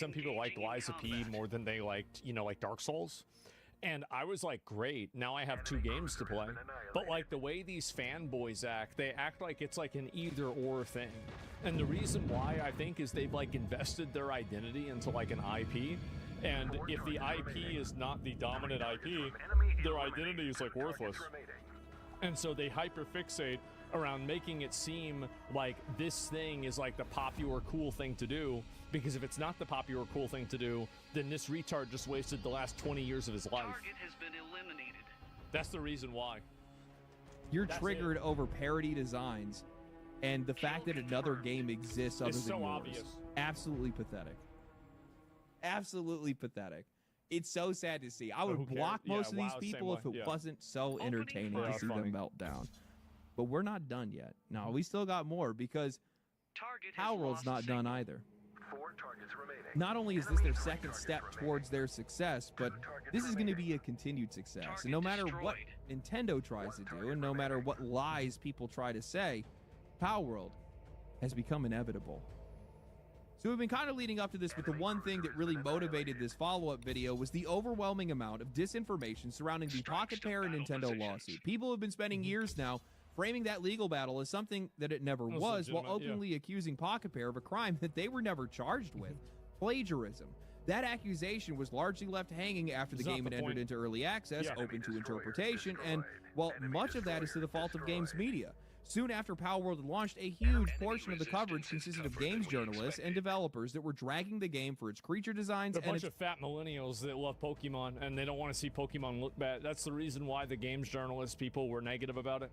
some people liked Lies of P more than they liked, you know, like Dark Souls. And I was like, great, now I have 2 games to play. But like the way these fanboys act, they act like it's like an either or thing. And the reason why, I think, is they've like invested their identity into like an IP. And if the IP is not the dominant IP, their identity is like worthless. And so they hyperfixate around making it seem like this thing is like the popular cool thing to do, because if it's not the popular cool thing to do, then this retard just wasted the last 20 years of his life. Target has been eliminated. That's the reason why. You're triggered over parody designs, and the fact that another game exists other than so yours. Obvious. Absolutely pathetic. Absolutely pathetic. It's so sad to see. I would block most of these people if it wasn't so entertaining to see them melt down. But we're not done yet. No, we still got more, because Palworld's not done either. 4 targets remaining. Not only is this their second step towards their success, but this is going to be a continued success. And no matter what Nintendo tries to do, and no matter what lies people try to say, Palworld has become inevitable. So we've been kind of leading up to this, but the one thing that really motivated this follow-up video was the overwhelming amount of disinformation surrounding the Pocket Pair and Nintendo lawsuit. People have been spending years now framing that legal battle as something that it never was, while openly accusing Pocket Pair of a crime that they were never charged with, plagiarism. That accusation was largely left hanging after the game had entered into early access, open to interpretation, and, well, much of that is to the fault of games media. Soon after Palworld had launched, a huge portion of the coverage consisted of games journalists and developers that were dragging the game for its creature designs. They're a bunch of fat millennials that love Pokemon, and they don't want to see Pokemon look bad. That's the reason why the games journalist people were negative about it.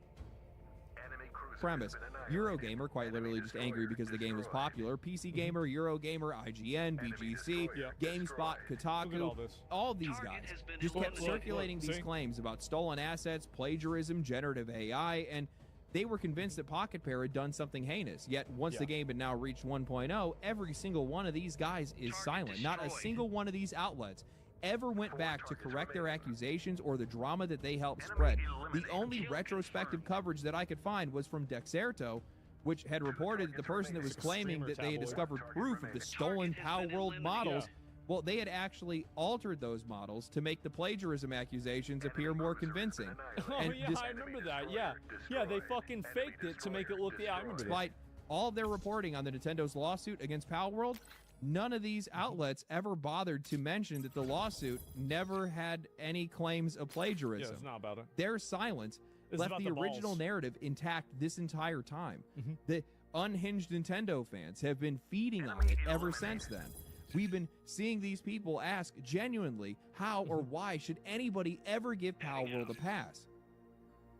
Premise. Eurogamer, quite literally just angry because the game is popular. PC Gamer, Eurogamer, IGN, BGC, GameSpot, Kotaku, all these guys just kept circulating these claims about stolen assets, plagiarism, generative AI, and they were convinced that Pocket Pair had done something heinous. Yet, once the game had now reached 1.0, every single one of these guys is silent. Not a single one of these outlets ever went back to correct their accusations or the drama that they helped spread. The only retrospective coverage that I could find was from Dexerto, which had reported that the person that was claiming that they had discovered proof of the stolen Palworld models, well, they had actually altered those models to make the plagiarism accusations appear more convincing. Oh, yeah, I remember that. Yeah, they fucking faked it to make it look... Yeah, I remember that. Despite all their reporting on the Nintendo's lawsuit against Palworld, none of these outlets ever bothered to mention that the lawsuit never had any claims of plagiarism. Yeah, it's not about it. Their silence left the original narrative intact this entire time. The unhinged Nintendo fans have been feeding on it ever since then. We've been seeing these people ask genuinely how or why should anybody ever give Palworld a pass.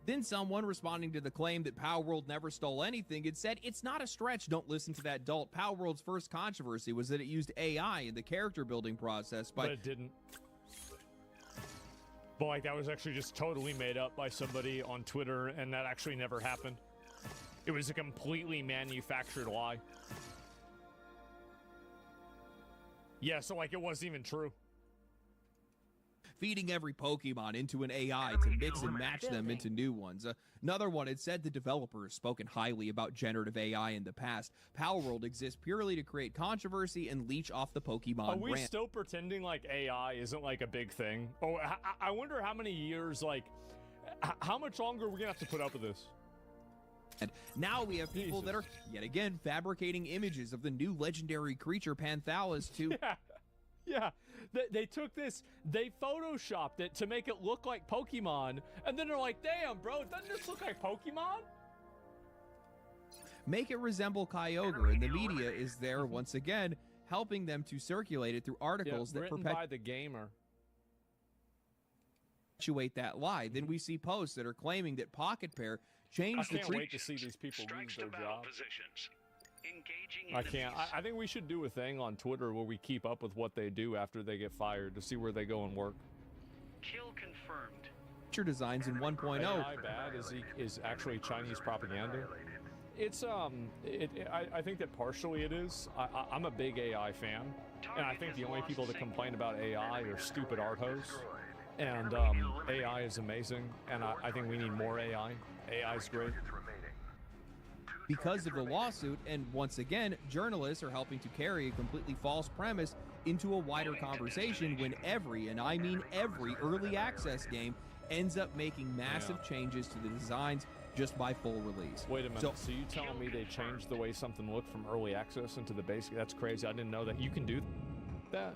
Then someone responding to the claim that Palworld never stole anything had said, it's not a stretch, don't listen to that dolt. Palworld's first controversy was that it used AI in the character building process. But it didn't. But like that was actually just totally made up by somebody on Twitter, and that actually never happened. It was a completely manufactured lie. Yeah, so like it wasn't even true. Feeding every Pokemon into an AI to mix and match them into new ones. Another one had said the developer has spoken highly about generative AI in the past. Palworld exists purely to create controversy and leech off the Pokemon Are we still pretending like AI isn't like a big thing? Oh, I wonder how many years, like, how much longer are we gonna have to put up with this? And now we have people that are, yet again, fabricating images of the new legendary creature Panthalis to... Yeah, they took this, they photoshopped it to make it look like Pokemon, and then they're like, damn, bro, doesn't this look like Pokemon? Make it resemble Kyogre, and the media is there, once again, helping them to circulate it through articles that written by the gamer. Perpetuate that lie. Then we see posts that are claiming that Pocket Pair changed the... I can't wait to see these people lose their job. I can't. I think we should do a thing on Twitter where we keep up with what they do after they get fired to see where they go and work. Kill confirmed. Feature designs in 1.0. AI bad is actually Chinese propaganda. It's I think that partially it is. I'm a big AI fan, and I think the only people that complain about AI are stupid art hosts. And AI is amazing, and I think we need more AI. AI is great. Because of the lawsuit, and once again, journalists are helping to carry a completely false premise, into a wider conversation when every, and I mean every, early access game ends up making massive changes to the designs just by full release. Wait a minute, so you telling me they changed the way something looked from early access into the basic? That's crazy. I didn't know that. You can do that.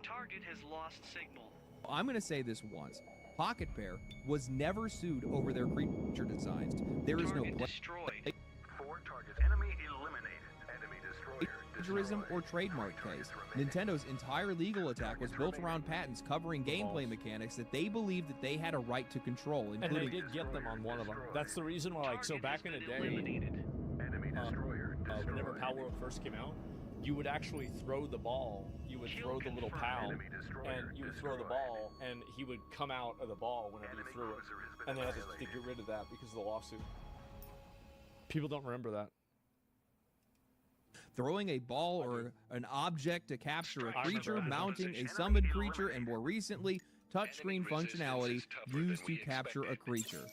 Target has lost signal. I'm going to say this once. Pocket Pair was never sued over their creature designs. There is no destroyed. 4 targets. Enemy eliminated. Enemy destroyer. plagiarism or trademark case. Nintendo's entire legal attack was built around patents covering gameplay mechanics that they believed that they had a right to control, And including... they did get them on one of them. That's the reason why, like, so back in the day, whenever Power World first came out, you would actually throw the ball. You would throw the little pal, and you would throw the ball, and he would come out of the ball whenever you threw it. And they had to get rid of that because of the lawsuit. People don't remember that. Throwing a ball or an object to capture a creature, mounting a summoned creature, and more recently, touchscreen functionality used to capture a creature.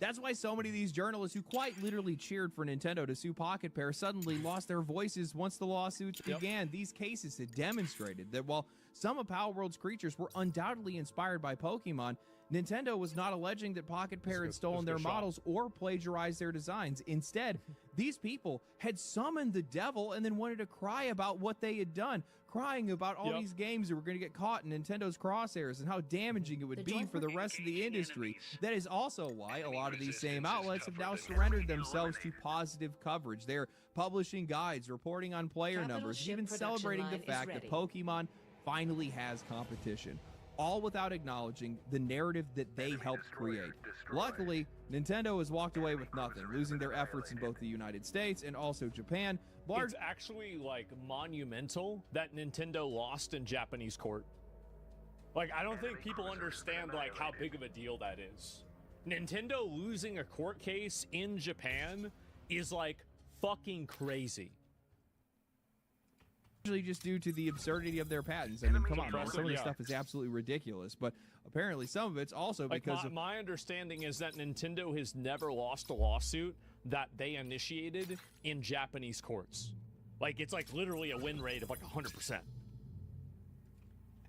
That's why so many of these journalists who quite literally cheered for Nintendo to sue Pocket Pair suddenly lost their voices once the lawsuits began. These cases had demonstrated that while some of Power World's creatures were undoubtedly inspired by Pokemon, Nintendo was not alleging that Pocket Pair had stolen their models or plagiarized their designs. Instead, these people had summoned the devil and then wanted to cry about what they had done, crying about all these games that were going to get caught in Nintendo's crosshairs and how damaging it would be for the rest of the industry. That is also why a lot of these same outlets have now surrendered themselves to positive coverage. They're publishing guides, reporting on player numbers, and even celebrating the fact that Pokemon finally has competition, all without acknowledging the narrative that they helped create. Luckily, Nintendo has walked away with nothing, losing their efforts in both the United States and also Japan. It's actually, like, monumental that Nintendo lost in Japanese court. Like, I don't think people understand, like, how big of a deal that is. Nintendo losing a court case in Japan is, like, fucking crazy. Just due to the absurdity of their patents. I mean, come on, man. Some of this stuff is absolutely ridiculous, but apparently some of it's also because my understanding is that Nintendo has never lost a lawsuit that they initiated in Japanese courts. Like, it's like literally a win rate of like 100%.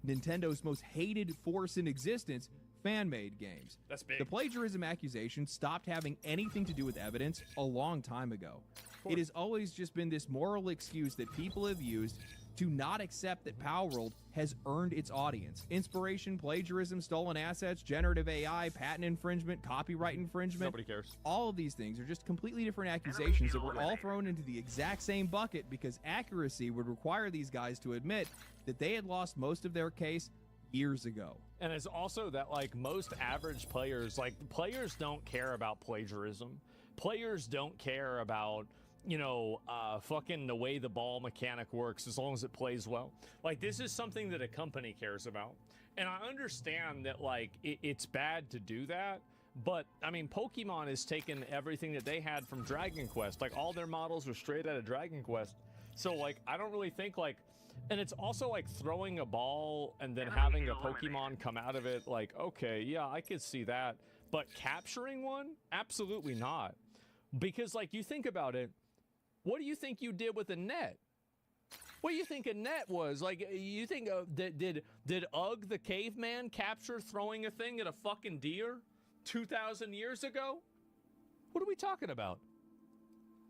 Nintendow's most hated force in existence, fan-made games. That's big. The plagiarism accusation stopped having anything to do with evidence a long time ago. It has always just been this moral excuse that people have used to not accept that Power World has earned its audience. Inspiration, plagiarism, stolen assets, generative AI, patent infringement, copyright infringement. Nobody cares. All of these things are just completely different accusations that were all thrown into the exact same bucket because accuracy would require these guys to admit that they had lost most of their case years ago. And it's also that, like, most average players, like, players don't care about plagiarism. Players don't care about, you know, fucking the way the ball mechanic works as long as it plays well. Like, this is something that a company cares about. And I understand that, like, it's bad to do that. But, I mean, Pokemon has taken everything that they had from Dragon Quest. Like, all their models were straight out of Dragon Quest. So, like, I don't really think, like... And it's also like throwing a ball and then having a Pokemon come out of it. Like, okay, yeah, I could see that. But capturing one? Absolutely not. Because, like, you think about it, what do you think you did with a net? What do you think a net was? Like, you think did Ugg the caveman capture throwing a thing at a fucking deer 2,000 years ago? What are we talking about?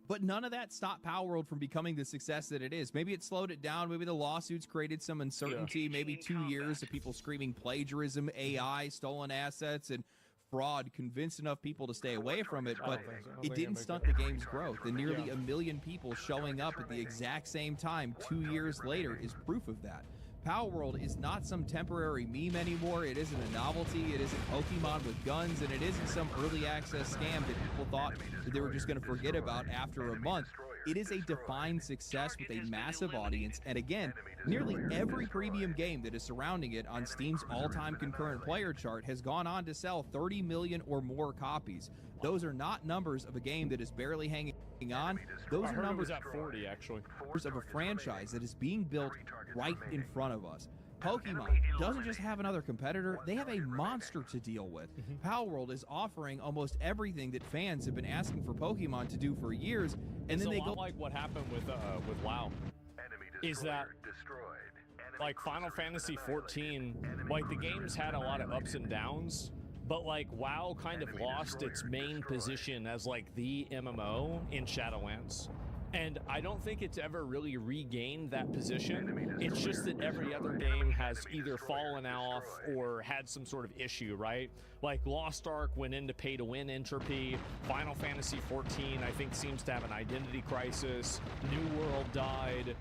But none of that stopped Power World from becoming the success that it is. Maybe it slowed it down. Maybe the lawsuits created some uncertainty. Maybe 2 years of people screaming plagiarism, AI, stolen assets, and fraud convinced enough people to stay away from it. But it didn't stunt the game's growth. And nearly 1 million people showing up at the exact same time 2 years later is proof of that. Power World is not some temporary meme anymore. It isn't a novelty. It isn't Pokemon with guns, and it isn't some early access scam that people thought that they were just going to forget about after a month. It is a defined success with a massive audience, and again, nearly every premium game that is surrounding it on Steam's all-time concurrent player chart has gone on to sell 30 million or more copies. Those are not numbers of a game that is barely hanging on. Those are numbers at 40, actually. Of a franchise that is being built right in front of us. Pokemon doesn't just have another competitor, they have a monster to deal with. Power World is offering almost everything that fans have been asking for Pokemon to do for years, and then they go like what happened with WoW. is that like Final Fantasy 14, like the game's had a lot of ups and downs, but like WoW kind of lost its main position as like the MMO in Shadowlands. And I don't think it's ever really regained that position. It's just that every other game has either fallen off or had some sort of issue, right? Like Lost Ark went into pay-to-win entropy. Final Fantasy 14, I think, seems to have an identity crisis. New World died.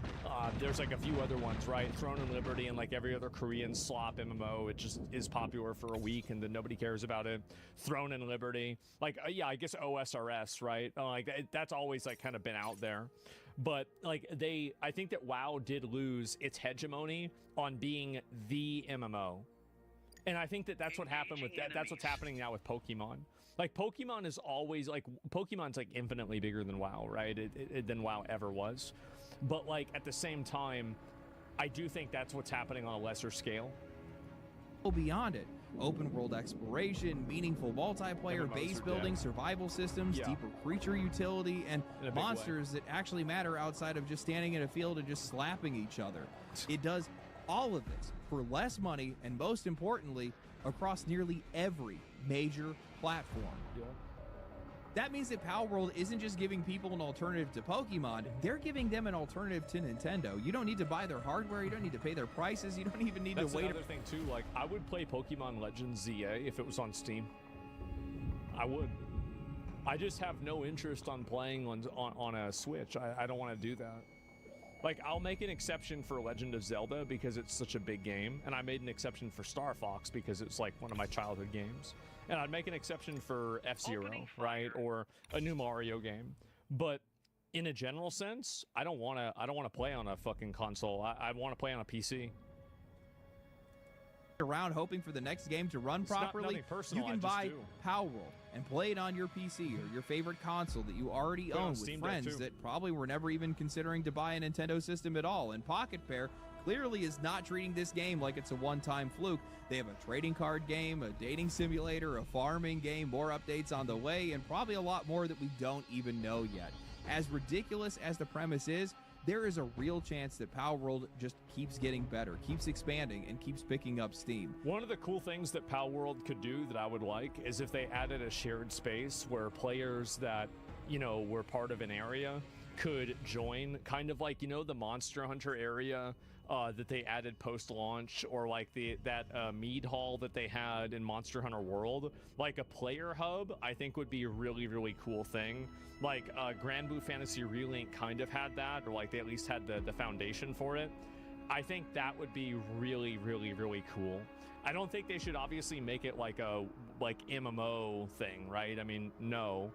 There's like a few other ones, right? Throne and Liberty and like every other Korean slop MMO, it just is popular for a week and then nobody cares about it. Throne and Liberty. Like, yeah, I guess OSRS, right? That's always like kind of been out there. But like I think that WoW did lose its hegemony on being the MMO. And I think that that's what happened with that. That's what's happening now with Pokemon. Like Pokemon is always like, Pokemon's like infinitely bigger than WoW, right? Than WoW ever was. But like at the same time, I do think that's what's happening on a lesser scale. Beyond it, open world exploration, meaningful multiplayer, base building, survival systems, deeper creature utility, and monsters that actually matter outside of just standing in a field and just slapping each other. It does all of this for less money, and most importantly, across nearly every major platform. That means that Power World isn't just giving people an alternative to Pokemon, they're giving them an alternative to Nintendo. You don't need to buy their hardware, you don't need to pay their prices, you don't even need to wait. That's another thing too, like I would play Pokemon Legends ZA if it was on Steam. I would. I just have no interest on playing on a Switch. I don't want to do that. Like, I'll make an exception for Legend of Zelda because it's such a big game, and I made an exception for Star Fox because it's like one of my childhood games. And I'd make an exception for F-Zero, right? Or a new Mario game. But in a general sense, I don't want to play on a fucking console. I want to play on a PC. Around hoping for the next game to run properly, you can buy Power World and play it on your PC or your favorite console that you already own with friends that probably were never even considering to buy a Nintendo system at all. And Pocket Pair clearly is not treating this game like it's a one-time fluke. They have a trading card game, a dating simulator, a farming game, more updates on the way, and probably a lot more that we don't even know yet. As ridiculous as the premise is, there is a real chance that Power World just keeps getting better, keeps expanding, and keeps picking up steam. One of the cool things that Power World could do that I would like is if they added a shared space where players that, you know, were part of an area could join, kind of like, you know, the Monster Hunter area that they added post-launch, or like that Mead Hall that they had in Monster Hunter World. Like a player hub, I think would be a really, really cool thing. Like Grand Blue Fantasy Relink kind of had that, or like they at least had the foundation for it. I think that would be really, really, really cool. I don't think they should obviously make it like a MMO thing, right? I mean, no.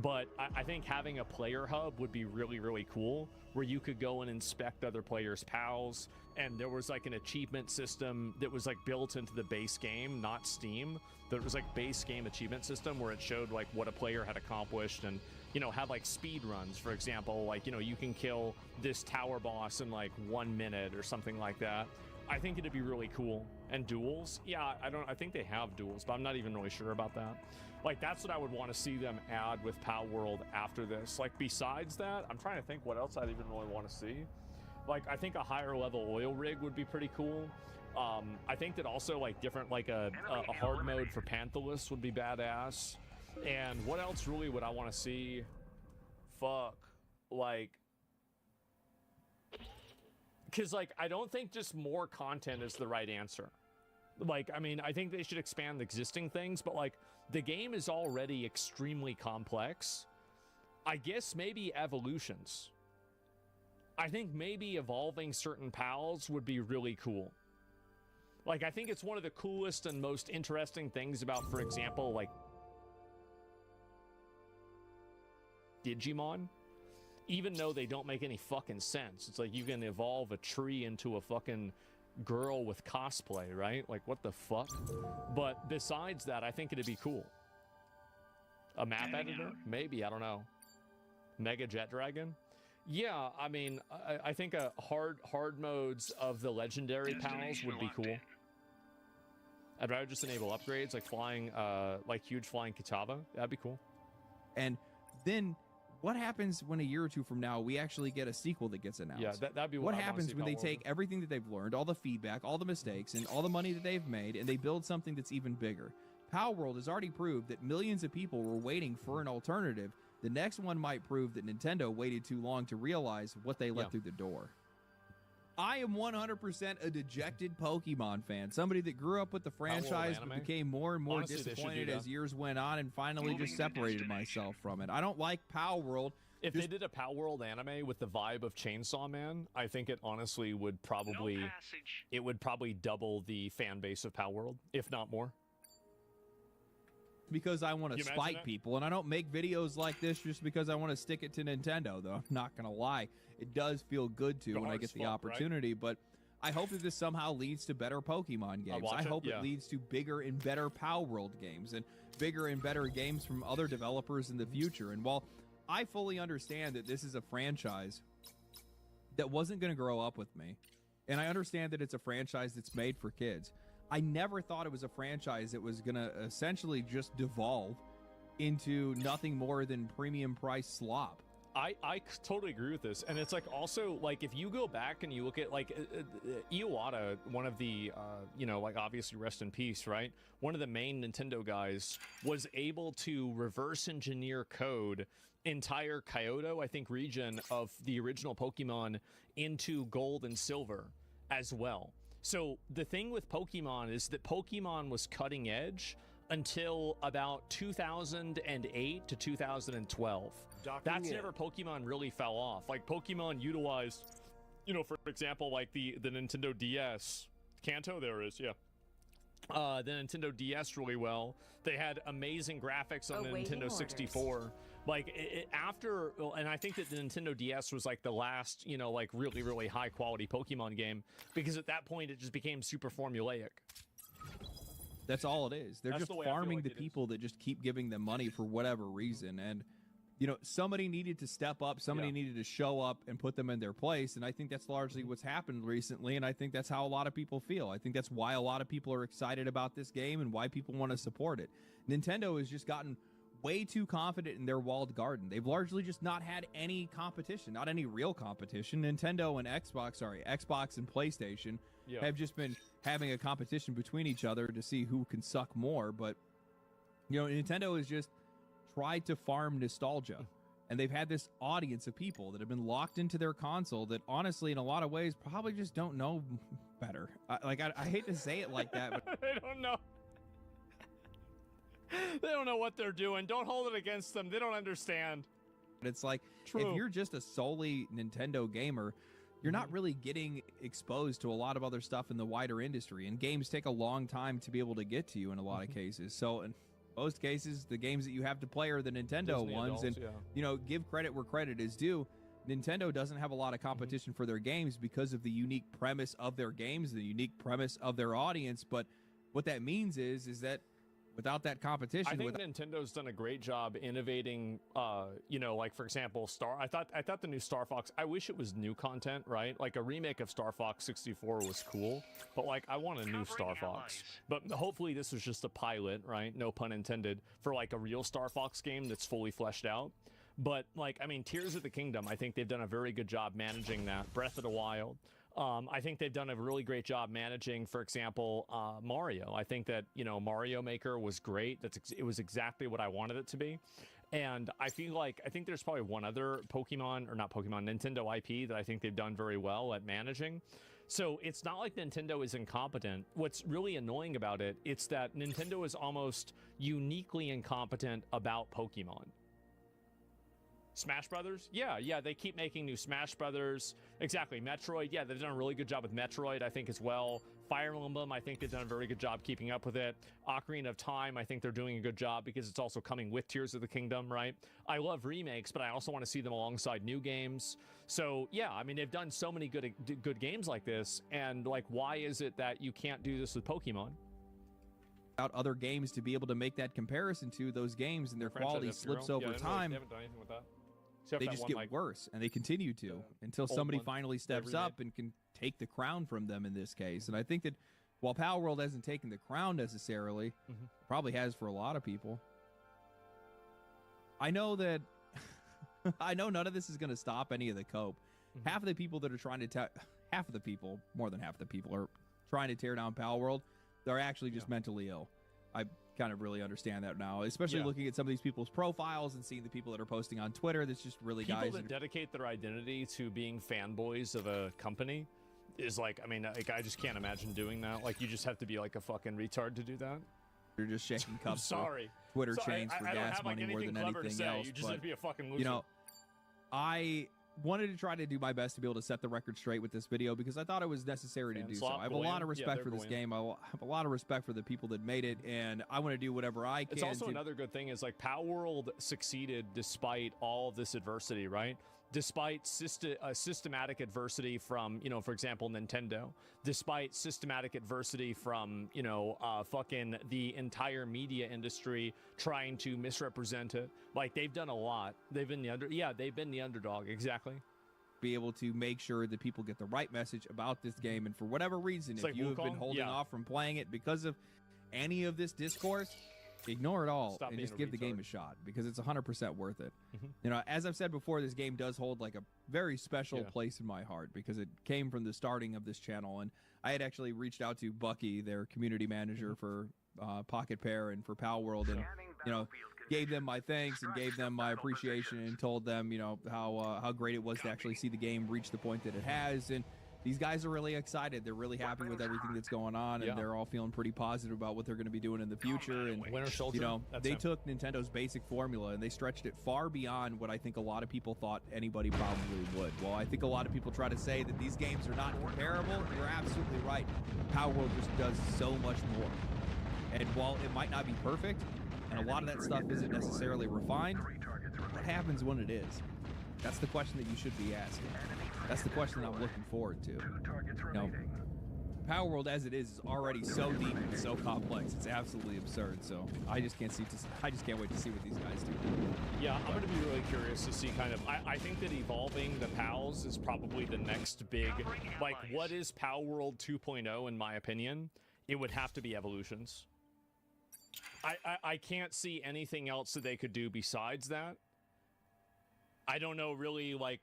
But I think having a player hub would be really, really cool, where you could go and inspect other players' pals, and there was like an achievement system that was like built into the base game, not Steam. That was like base game achievement system where it showed like what a player had accomplished, and, you know, have like speed runs, for example, like, you know, you can kill this tower boss in like 1 minute or something like that. I think it'd be really cool. And duels, yeah, I think they have duels, but I'm not even really sure about that. Like, that's what I would want to see them add with Power World after this. Like, besides that, I'm trying to think what else I'd even really want to see. Like, I think a higher level oil rig would be pretty cool. I think that also, like, different, like a hard mode for Panthalus would be badass. And what else really would I want to see? Fuck. Like, because, like, I don't think just more content is the right answer. Like, I mean, I think they should expand existing things, but, like, the game is already extremely complex. I guess maybe evolutions. I think maybe evolving certain pals would be really cool. Like, I think it's one of the coolest and most interesting things about, for example, like, Digimon. Even though they don't make any fucking sense. It's like you can evolve a tree into a fucking girl with cosplay, right? Like, what the fuck? But besides that, I think it'd be cool. A map editor? Maybe, I don't know. Mega Jet Dragon? Yeah, I mean, I think a hard modes of the legendary pals would be cool. I'd rather just enable upgrades, like flying, like huge flying Kitava. That'd be cool. And then what happens when a year or two from now we actually get a sequel that gets announced? Yeah, that'd be what I wanna happens see when they Palworld. take everything that they've learned, all the feedback, all the mistakes, and all the money that they've made, and they build something that's even bigger? Palworld has already proved that millions of people were waiting for an alternative. The next one might prove that Nintendo waited too long to realize what they let through the door. I am 100% a dejected Pokemon fan, somebody that grew up with the franchise but anime? became more and more Honestly, they should do disappointed that. as years went on and finally just separated myself from it. I don't like Palworld. If they did a Palworld anime with the vibe of Chainsaw Man, I think it honestly would probably No passage. it would probably double the fan base of Palworld, if not more. Because I want to You imagine spite that? people, and I don't make videos like this just because I want to stick it to Nintendo, though. I'm not going to lie. It does feel good to Go when I hard get as the fuck, right? opportunity, but I hope that this somehow leads to better Pokemon games. watch I it, hope yeah. it leads to bigger and better Palworld games and bigger and better games from other developers in the future. And while I fully understand that this is a franchise that wasn't going to grow up with me, and I understand that it's a franchise that's made for kids, I never thought it was a franchise that was going to essentially just devolve into nothing more than premium price slop. I totally agree with this, and it's like also like if you go back and you look at like Iwata, one of the like obviously rest in peace, right? One of the main Nintendo guys was able to reverse engineer code entire Kyoto, I think, region of the original Pokemon into gold and silver as well. So the thing with Pokemon is that Pokemon was cutting edge until about 2008 to 2012. That's never Pokemon really fell off. Like Pokemon utilized, for example, like the Nintendo DS. Kanto there is, yeah. The Nintendo DS really well. They had amazing graphics on the Awaiting Nintendo 64. Like and I think that the Nintendo DS was like the last, like really, really high quality Pokemon game, because at that point it just became super formulaic. That's all it is. They're That's just the way I feel farming like the it is. people that just keep giving them money for whatever reason. And, somebody needed to step up. Somebody needed to show up and put them in their place. And I think that's largely what's happened recently. And I think that's how a lot of people feel. I think that's why a lot of people are excited about this game and why people want to support it. Nintendo has just gotten way too confident in their walled garden. They've largely just not had any competition, not any real competition. Nintendo and Xbox and PlayStation have just been having a competition between each other to see who can suck more. But, Nintendo has just tried to farm nostalgia. And they've had this audience of people that have been locked into their console that honestly, in a lot of ways, probably just don't know better. I hate to say it like that, but They don't know. They don't know what they're doing. Don't hold it against them. They don't understand. it's like, True. if you're just a solely Nintendo gamer, you're not really getting exposed to a lot of other stuff in the wider industry. And games take a long time to be able to get to you in a lot of cases. So in most cases, the games that you have to play are the Nintendo Disney ones. adults, And, give credit where credit is due. Nintendo doesn't have a lot of competition for their games because of the unique premise of their games, the unique premise of their audience. But what that means is that without that competition, I think Nintendo's done a great job innovating. Like for example, I thought the new Star Fox. I wish it was new content, right? Like a remake of Star Fox 64 was cool, but like I want a new Star Fox. But hopefully this was just a pilot, right? No pun intended, for like a real Star Fox game that's fully fleshed out. But like, I mean, Tears of the Kingdom, I think they've done a very good job managing that. Breath of the Wild. I think they've done a really great job managing, for example, Mario. I think that, Mario Maker was great. It was exactly what I wanted it to be. And I think there's probably one other Nintendo IP that I think they've done very well at managing. So it's not like Nintendo is incompetent. What's really annoying about it, it's that Nintendo is almost uniquely incompetent about Pokemon. Smash Brothers? Yeah, they keep making new Smash Brothers. Exactly, Metroid, yeah, they've done a really good job with Metroid, I think, as well. Fire Emblem, I think they've done a very good job keeping up with it. Ocarina of Time, I think they're doing a good job because it's also coming with Tears of the Kingdom, right? I love remakes, but I also want to see them alongside new games. So, yeah, I mean, they've done so many good games like this, and, like, why is it that you can't do this with Pokemon? out other games to be able to make that comparison to those games, and their quality slips over time. They haven't done anything with that. They just get worse, and they continue to until somebody finally steps up and can take the crown from them in this case. And I think that while Palworld hasn't taken the crown necessarily, probably has for a lot of people. I know that I know none of this is going to stop any of the cope. Half of the people that are trying to half of the people, more than half of the people, are trying to tear down Pal World. They're actually just mentally ill. I kind of really understand that now, especially looking at some of these people's profiles and seeing the people that are posting on Twitter. That's just really people guys that dedicate their identity to being fanboys of a company is like, I mean, like, I just can't imagine doing that. Like, you just have to be like a fucking retard to do that. You're just shaking cups. Sorry. Twitter Sorry, chains for I don't gas have, like, money more than clever to anything say. else. You just but, have to be a fucking loser. you know, I wanted to try to do my best to be able to set the record straight with this video because I thought it was necessary to do so. I have a lot of respect for this game. I have a lot of respect for the people that made it, and I want to do whatever I can. It's also another good thing is like Pal World succeeded despite all of this adversity, right? Despite systematic adversity from, you know, for example, Nintendo, despite systematic adversity from, you know, fucking the entire media industry trying to misrepresent it. Like, they've done a lot. They've been they've been the underdog. Exactly. Be able to make sure that people get the right message about this game. And for whatever reason, it's if like you have been holding off from playing it because of any of this discourse, ignore it all and just give the game a shot because it's 100% worth it. You know, as I've said before, this game does hold like a very special place in my heart because it came from the starting of this channel. And I had actually reached out to Bucky, their community manager for Pocket Pair and for Pal World, and, you know, gave them my thanks and gave them my appreciation and told them, you know, how great it was to actually see the game reach the point that it has. And these guys are really excited. They're really happy with everything that's going on, and they're all feeling pretty positive about what they're going to be doing in the future. And, you know, they took Nintendo's basic formula and they stretched it far beyond what I think a lot of people thought anybody probably would. Well, I think a lot of people try to say that these games are not comparable. You're absolutely right. Pal World just does so much more. And while it might not be perfect, and a lot of that stuff isn't necessarily refined, what happens when it is? That's the question that you should be asking. That's the question I'm looking forward to. You know, Pal World as it is already so deep and so complex. It's absolutely absurd. So I just can't wait to see what these guys do. Yeah, I'm going to be really curious to see kind of. I think that evolving the Pals is probably the next big. Like, what is Pal World 2.0 in my opinion? It would have to be evolutions. I can't see anything else that they could do besides that. I don't know really, like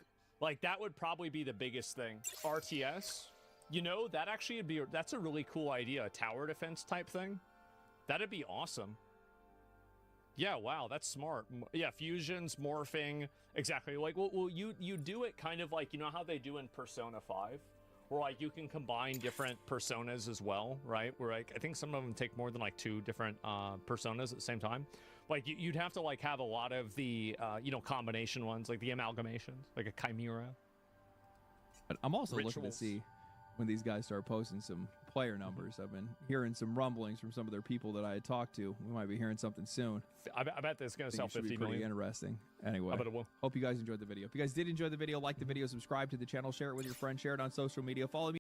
that would probably be the biggest thing. RTS, you know, that actually would be, that's a really cool idea. A tower defense type thing. That'd be awesome. Yeah, wow, that's smart. Yeah, fusions, morphing, exactly. Like, well, you do it kind of like, you know how they do in Persona 5? Where, like, you can combine different personas as well, right? Where, like, I think some of them take more than, like, 2 different personas at the same time. Like, you'd have to, like, have a lot of the, you know, combination ones, like the amalgamations, like a chimera. But I'm also Rituals. looking to see when these guys start posting some player numbers. I've been hearing some rumblings from some of their people that I had talked to. We might be hearing something soon. I bet that's going to sell 50 pretty million. Interesting. Anyway, I bet it will. Hope you guys enjoyed the video. If you guys did enjoy the video, like the video, subscribe to the channel, share it with your friends, share it on social media, follow me